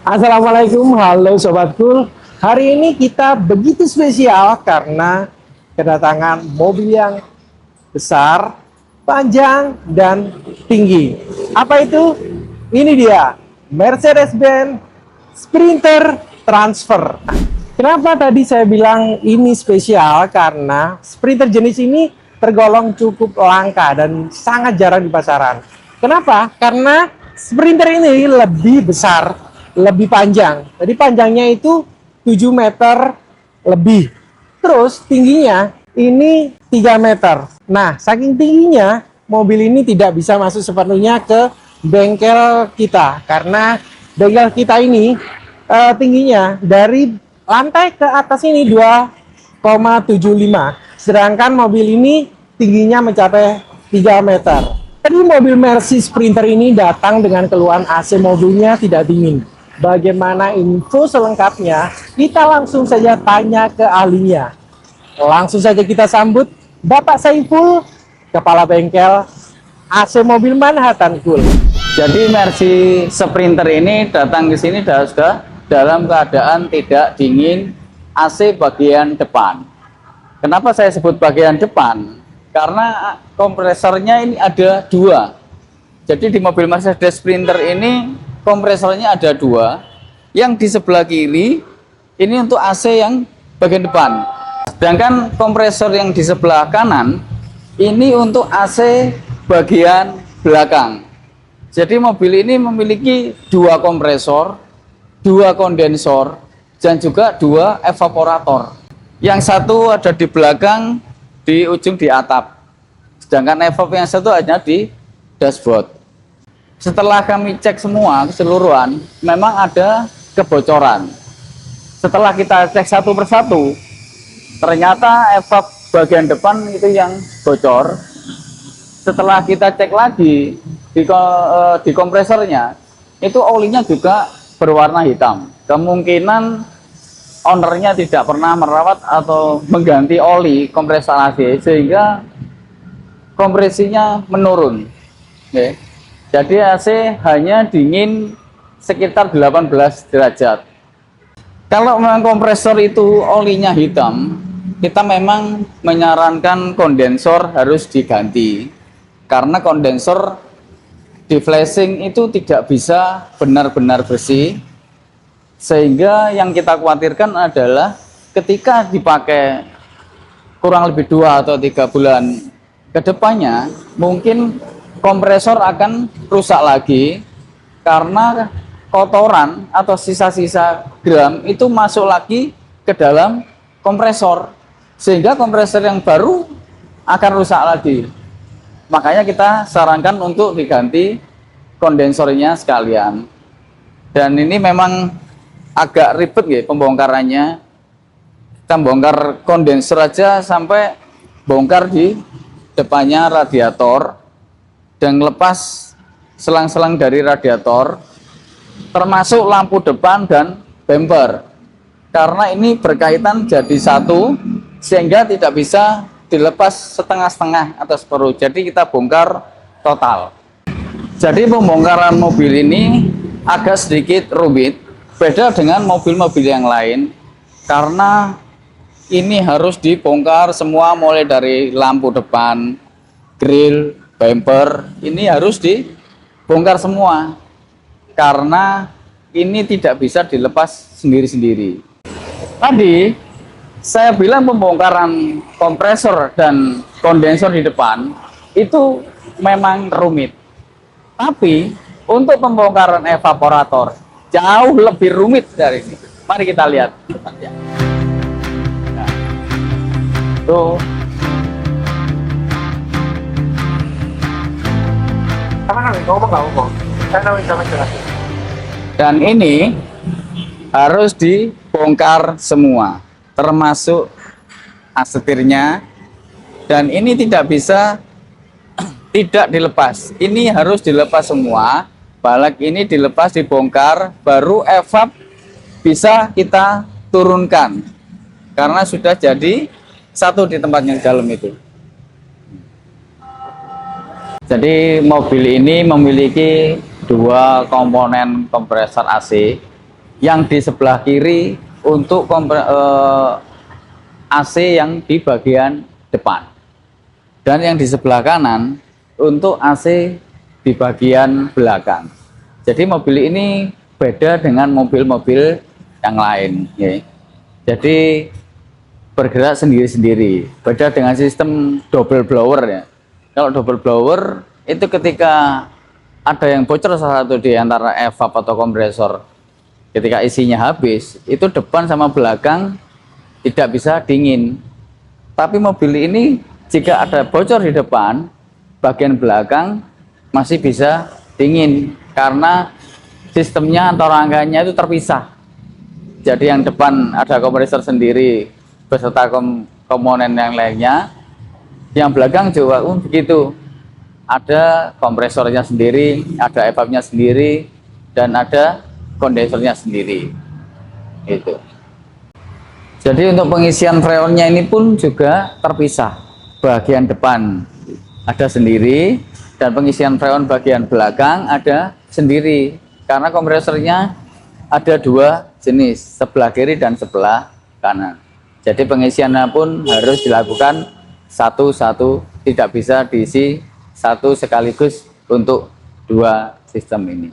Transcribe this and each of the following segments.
Assalamualaikum, halo Sobat Cool. Hari ini kita begitu spesial karena kedatangan mobil yang besar, panjang, dan tinggi. Apa itu? Ini dia, Mercedes-Benz Sprinter Transfer. Kenapa tadi saya bilang ini spesial? Karena Sprinter jenis ini tergolong cukup langka dan sangat jarang di pasaran. Kenapa? Karena Sprinter ini lebih besar, lebih panjang. Jadi panjangnya itu 7 meter lebih. Terus tingginya ini 3 meter. Nah, saking tingginya mobil ini tidak bisa masuk sepenuhnya ke bengkel kita karena bengkel kita ini tingginya dari lantai ke atas ini 2,75. Sedangkan mobil ini tingginya mencapai 3 meter. Jadi mobil Mercy Sprinter ini datang dengan keluhan AC mobilnya tidak dingin. Bagaimana info selengkapnya? Kita langsung saja tanya ke ahlinya. Langsung saja kita sambut Bapak Saiful, Kepala Bengkel AC Mobil Manhattan Cool. Jadi Mercy Sprinter ini datang ke sini sudah dalam keadaan tidak dingin, AC bagian depan. Kenapa saya sebut bagian depan? Karena kompresornya ini ada dua. Jadi di mobil Mercedes Sprinter ini kompresornya ada dua. Yang di sebelah kiri ini untuk AC yang bagian depan. Sedangkan kompresor yang di sebelah kanan ini untuk AC bagian belakang. Jadi mobil ini memiliki dua kompresor, dua kondensor, dan juga dua evaporator. Yang satu ada di belakang, di ujung di atap. Sedangkan evap yang satu hanya di dashboard. Setelah kami cek semua keseluruhan, memang ada kebocoran. Setelah kita cek satu persatu, ternyata evap bagian depan itu yang bocor. Setelah kita cek lagi di kompresornya, itu olinya juga berwarna hitam. Kemungkinan ownernya tidak pernah merawat atau mengganti oli kompresor AC sehingga kompresinya menurun. Oke. Jadi AC hanya dingin sekitar 18 derajat. Kalau memang kompresor itu olinya hitam, kita memang menyarankan kondensor harus diganti. Karena kondensor di flashing itu tidak bisa benar-benar bersih. Sehingga yang kita khawatirkan adalah ketika dipakai kurang lebih 2 atau 3 bulan ke depannya, mungkin kompresor akan rusak lagi karena kotoran atau sisa-sisa gram itu masuk lagi ke dalam kompresor sehingga kompresor yang baru akan rusak lagi. Makanya kita sarankan untuk diganti kondensornya sekalian. Dan ini memang agak ribet ya pembongkarannya. Kita bongkar kondensor aja sampai bongkar di depannya radiator dan lepas selang-selang dari radiator, termasuk lampu depan dan bumper. Karena ini berkaitan jadi satu, sehingga tidak bisa dilepas setengah-setengah atau separuh. Jadi kita bongkar total. Jadi pembongkaran mobil ini agak sedikit rumit, beda dengan mobil-mobil yang lain, karena ini harus dibongkar semua mulai dari lampu depan, grill, bumper, ini harus dibongkar semua karena ini tidak bisa dilepas sendiri-sendiri. Tadi saya bilang pembongkaran kompresor dan kondensor di depan itu memang rumit, tapi untuk pembongkaran evaporator jauh lebih rumit dari ini. Mari kita lihat. Nah, tuh. Dan ini harus dibongkar semua, termasuk asetirnya. Dan ini tidak bisa tidak dilepas. Ini harus dilepas semua. Balak ini dilepas, dibongkar, baru evap bisa kita turunkan. Karena sudah jadi satu di tempat yang dalam itu. Jadi mobil ini memiliki dua komponen kompresor AC yang di sebelah kiri untuk AC yang di bagian depan, dan yang di sebelah kanan untuk AC di bagian belakang. Jadi mobil ini beda dengan mobil-mobil yang lain ya. Jadi bergerak sendiri-sendiri, beda dengan sistem double blower ya. Kalau double blower itu ketika ada yang bocor salah satu di antara evap atau kompresor, ketika isinya habis, itu depan sama belakang tidak bisa dingin. Tapi mobil ini jika ada bocor di depan, bagian belakang masih bisa dingin karena sistemnya atau rangkaiannya itu terpisah. Jadi yang depan ada kompresor sendiri beserta komponen yang lainnya, yang belakang juga begitu, ada kompresornya sendiri, ada evapnya sendiri, dan ada kondensernya sendiri. Itu. Jadi untuk pengisian freonnya ini pun juga terpisah. Bagian depan ada sendiri, dan pengisian freon bagian belakang ada sendiri. Karena kompresornya ada dua jenis, sebelah kiri dan sebelah kanan. Jadi pengisiannya pun harus dilakukan satu-satu, tidak bisa diisi satu sekaligus untuk dua sistem ini.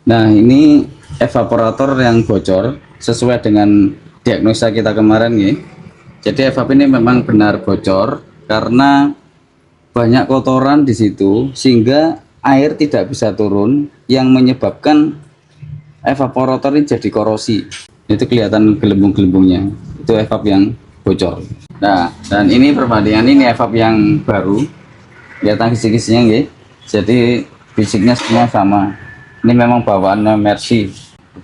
Nah, ini evaporator yang bocor sesuai dengan diagnosa kita kemarin ya. Jadi evap ini memang benar bocor karena banyak kotoran di situ sehingga air tidak bisa turun yang menyebabkan evaporator ini jadi korosi. Itu kelihatan gelembung-gelembungnya, itu evap yang bocor. Nah, dan ini perbandingan, ini evap yang baru, kelihatan kisi-kisinya ya. Jadi fisiknya semua sama. Ini memang bawaannya Mercy.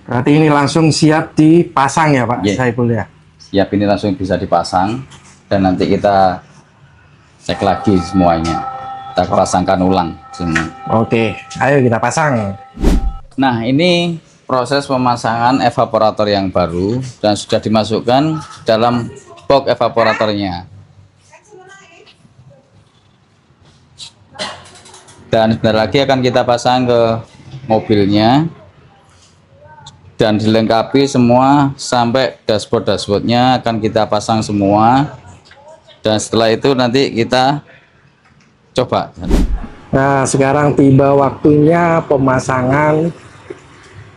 Berarti ini langsung siap dipasang ya Pak Saiful ya? Siap, ini langsung bisa dipasang dan nanti kita cek lagi semuanya. Kita pasangkan ulang semua. Oke, ayo kita pasang. Nah, ini proses pemasangan evaporator yang baru dan sudah dimasukkan dalam box evaporatornya. Dan sebentar lagi akan kita pasang ke mobilnya dan dilengkapi semua sampai dashboardnya akan kita pasang semua, dan setelah itu nanti kita coba. Nah, sekarang tiba waktunya pemasangan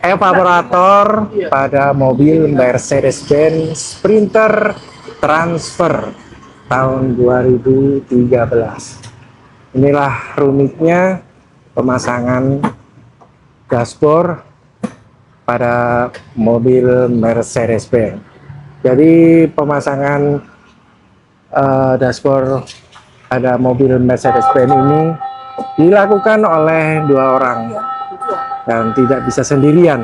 evaporator pada mobil Mercedes-Benz Sprinter Transfer tahun 2013. Inilah rumitnya pemasangan dashboard pada mobil Mercedes-Benz. Jadi pemasangan dashboard pada mobil Mercedes-Benz ini dilakukan oleh dua orang dan tidak bisa sendirian.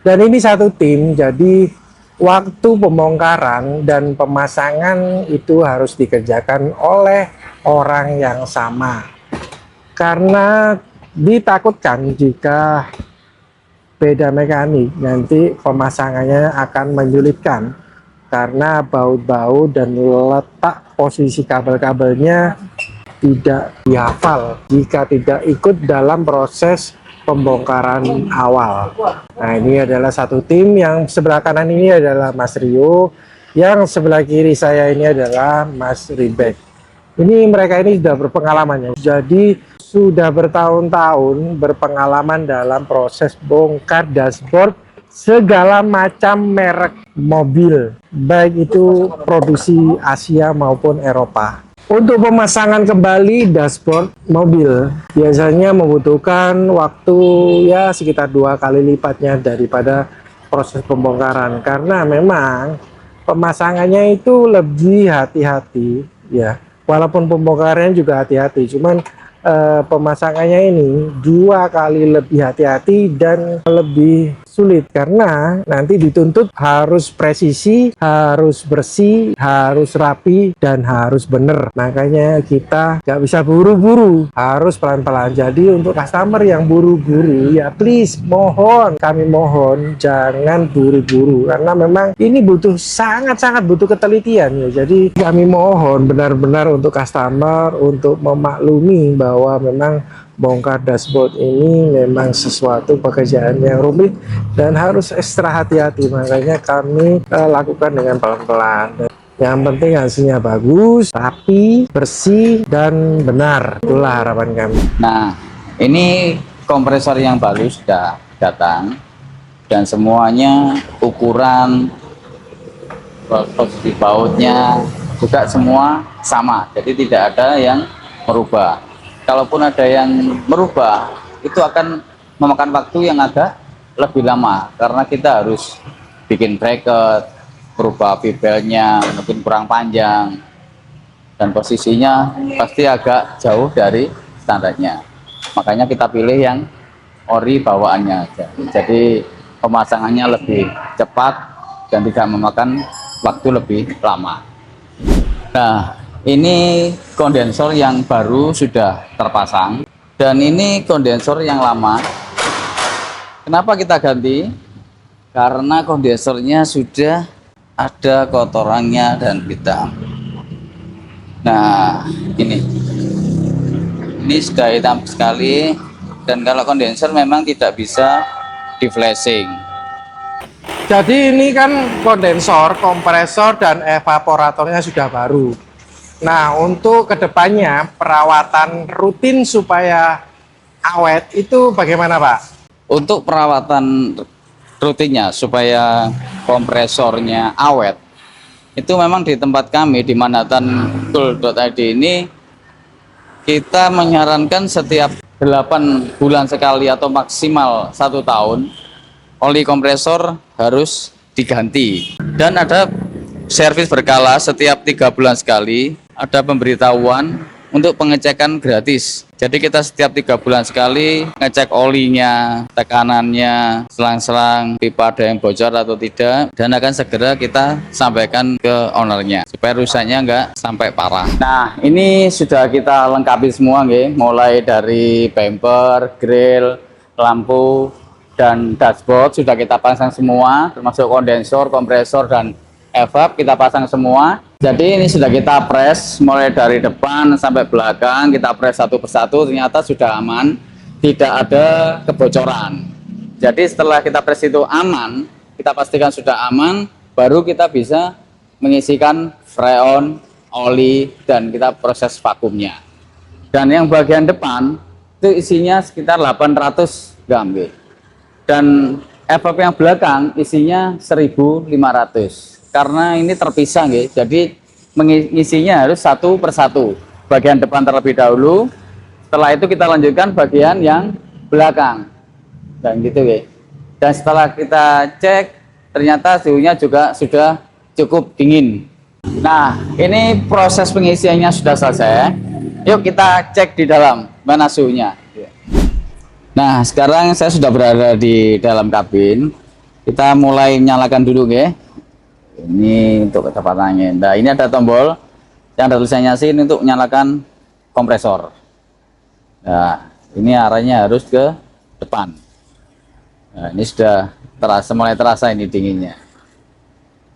Dan ini satu tim, jadi waktu pembongkaran dan pemasangan itu harus dikerjakan oleh orang yang sama. Karena ditakutkan jika beda mekanik, nanti pemasangannya akan menyulitkan karena baut-baut dan letak posisi kabel-kabelnya tidak dihafal jika tidak ikut dalam proses pembongkaran awal. Nah, ini adalah satu tim, yang sebelah kanan ini adalah Mas Rio, yang sebelah kiri saya ini adalah Mas Ribek. Ini mereka ini sudah berpengalaman ya, jadi sudah bertahun-tahun berpengalaman dalam proses bongkar dashboard segala macam merek mobil, baik itu produksi Asia maupun Eropa. Untuk pemasangan kembali dashboard mobil biasanya membutuhkan waktu ya sekitar 2 kali lipatnya daripada proses pembongkaran, karena memang pemasangannya itu lebih hati-hati ya, walaupun pembongkarannya juga hati-hati, cuman pemasangannya ini 2 kali lebih hati-hati dan lebih sulit karena nanti dituntut harus presisi, harus bersih, harus rapi, dan harus bener. Makanya kita nggak bisa buru-buru, harus pelan-pelan. Jadi untuk customer yang buru-buru ya please, mohon, kami mohon jangan buru-buru karena memang ini butuh sangat-sangat butuh ketelitian ya. Jadi kami mohon benar-benar untuk customer untuk memaklumi bahwa memang bongkar dashboard ini memang sesuatu pekerjaan yang rumit dan harus ekstra hati-hati, makanya kami lakukan dengan pelan-pelan. Yang penting hasilnya bagus, rapi, bersih, dan benar. Itulah harapan kami. Nah, ini kompresor yang baru sudah datang dan semuanya ukuran, posisi bautnya juga semua sama, jadi tidak ada yang merubah. Kalaupun ada yang merubah, itu akan memakan waktu yang agak lebih lama karena kita harus bikin bracket, berubah bibelnya mungkin kurang panjang, dan posisinya pasti agak jauh dari standarnya. Makanya kita pilih yang ori bawaannya aja. Jadi pemasangannya lebih cepat dan tidak memakan waktu lebih lama. Nah, ini kondensor yang baru sudah terpasang dan ini kondensor yang lama. Kenapa kita ganti? Karena kondensornya sudah ada kotorannya dan hitam. Nah, ini sudah hitam sekali, dan kalau kondensor memang tidak bisa di flashing. Jadi ini kan kondensor, kompresor, dan evaporatornya sudah baru. Nah, untuk kedepannya perawatan rutin supaya awet itu bagaimana, Pak? Untuk perawatan rutinnya supaya kompresornya awet, itu memang di tempat kami di manhattantool.id ini kita menyarankan setiap 8 bulan sekali atau maksimal 1 tahun oli kompresor harus diganti, dan ada servis berkala setiap 3 bulan sekali, ada pemberitahuan untuk pengecekan gratis. Jadi kita setiap 3 bulan sekali ngecek olinya, tekanannya, selang-selang pipa ada yang bocor atau tidak, dan akan segera kita sampaikan ke ownernya supaya rusaknya nggak sampai parah. Nah, ini sudah kita lengkapi semua nggih, mulai dari bumper, grill, lampu, dan dashboard sudah kita pasang semua, termasuk kondensor, kompresor, dan evap kita pasang semua. Jadi ini sudah kita press mulai dari depan sampai belakang, kita press satu persatu, ternyata sudah aman, tidak ada kebocoran. Jadi setelah kita press itu aman, kita pastikan sudah aman, baru kita bisa mengisikan freon, oli, dan kita proses vakumnya. Dan yang bagian depan itu isinya sekitar 800 gram, dan evap yang belakang isinya 1500. Karena ini terpisah, jadi mengisinya harus satu persatu. Bagian depan terlebih dahulu, setelah itu kita lanjutkan bagian yang belakang, dan gitu, dan setelah kita cek ternyata suhunya juga sudah cukup dingin. Nah, ini proses pengisiannya sudah selesai. Yuk kita cek di dalam mana suhunya. Nah, sekarang saya sudah berada di dalam kabin. Kita mulai nyalakan dulu, Ini untuk kecepatan angin. Nah, ini ada tombol yang ada tulisannya sini untuk menyalakan kompresor. Nah, ini arahnya harus ke depan. Nah, ini sudah mulai terasa ini dinginnya.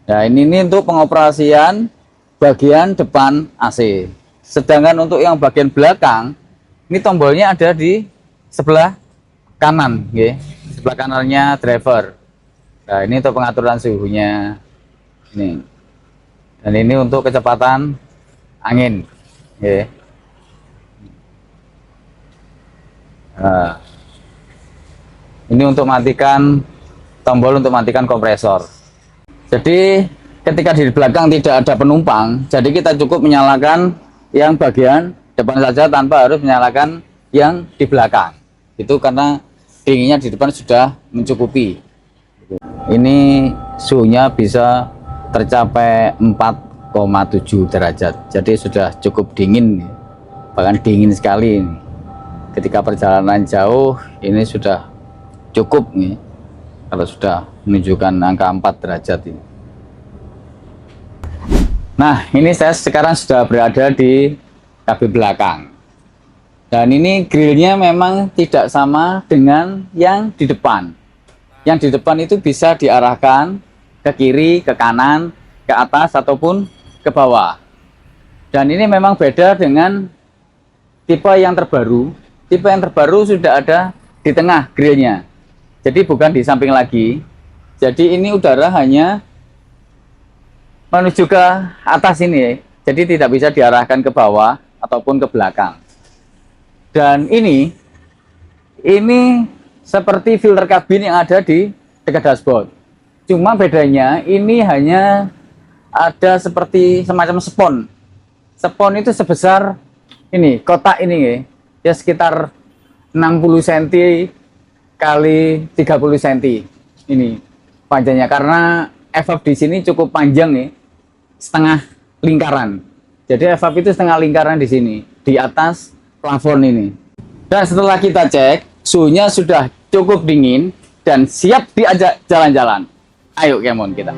Nah, ini untuk pengoperasian bagian depan AC. Sedangkan untuk yang bagian belakang, ini tombolnya ada di sebelah kanan, sebelah kanannya driver. Nah, ini untuk pengaturan suhunya. Ini, dan ini untuk kecepatan angin, Nah, ini untuk matikan tombol untuk matikan kompresor. Jadi ketika di belakang tidak ada penumpang, jadi kita cukup menyalakan yang bagian depan saja tanpa harus menyalakan yang di belakang. Itu karena dinginnya di depan sudah mencukupi. Ini suhunya bisa tercapai 4,7 derajat, jadi sudah cukup dingin, bahkan dingin sekali. Ketika perjalanan jauh ini sudah cukup kalau sudah menunjukkan angka 4 derajat ini. Nah, ini saya sekarang sudah berada di kabin belakang, dan ini grillnya memang tidak sama dengan yang di depan. Yang di depan itu bisa diarahkan ke kiri, ke kanan, ke atas, ataupun ke bawah. Dan ini memang beda dengan tipe yang terbaru, tipe yang terbaru sudah ada di tengah grillnya. Jadi bukan di samping lagi. Jadi ini udara hanya menuju ke atas ini, jadi tidak bisa diarahkan ke bawah ataupun ke belakang. Dan ini seperti filter kabin yang ada di dekat dashboard. Cuma bedanya ini hanya ada seperti semacam spon. Spon itu sebesar ini, kotak ini ya sekitar 60 cm kali 30 cm ini panjangnya, karena evap di sini cukup panjang nih, setengah lingkaran. Jadi evap itu setengah lingkaran di sini, di atas plafon ini. Dan setelah kita cek, suhunya sudah cukup dingin dan siap diajak jalan-jalan. Ayo Kemon kita.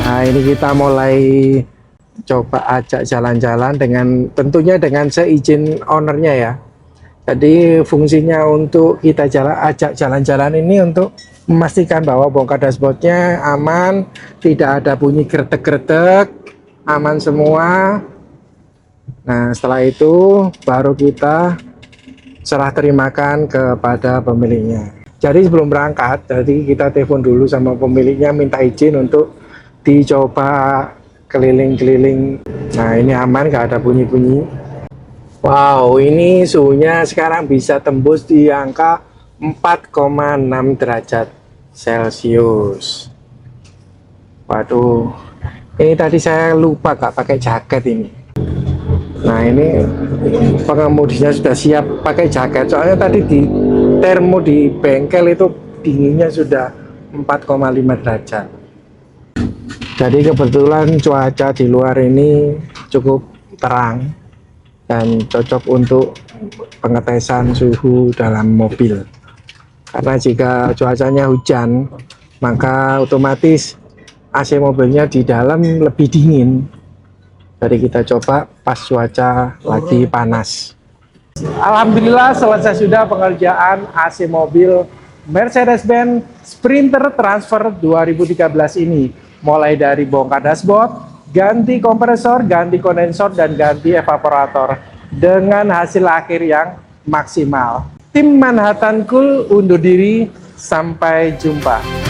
Nah, ini kita mulai coba ajak jalan-jalan tentunya dengan seizin ownernya ya. Jadi fungsinya untuk kita ajak jalan-jalan ini untuk memastikan bahwa bongkar dashboardnya aman, tidak ada bunyi gretek-gretek, aman semua. Nah, setelah itu baru kita serah terimakan kepada pemiliknya. Jadi sebelum berangkat, jadi kita telepon dulu sama pemiliknya, minta izin untuk dicoba keliling-keliling. Nah, ini aman, nggak ada bunyi-bunyi. Wow, ini suhunya sekarang bisa tembus di angka 4,6 derajat Celcius. Waduh, ini tadi saya lupa nggak pakai jaket ini. Nah, ini pengemudinya sudah siap pakai jaket, soalnya tadi di termo di bengkel itu dinginnya sudah 4,5 derajat. Jadi kebetulan cuaca di luar ini cukup terang dan cocok untuk pengetesan suhu dalam mobil. Karena jika cuacanya hujan, maka otomatis AC mobilnya di dalam lebih dingin. Jadi kita coba pas cuaca lagi panas. Alhamdulillah selesai sudah pengerjaan AC mobil Mercedes-Benz Sprinter Transfer 2013 ini. Mulai dari bongkar dashboard, ganti kompresor, ganti kondensor, dan ganti evaporator dengan hasil akhir yang maksimal. Tim Manhattan Cool undur diri, sampai jumpa.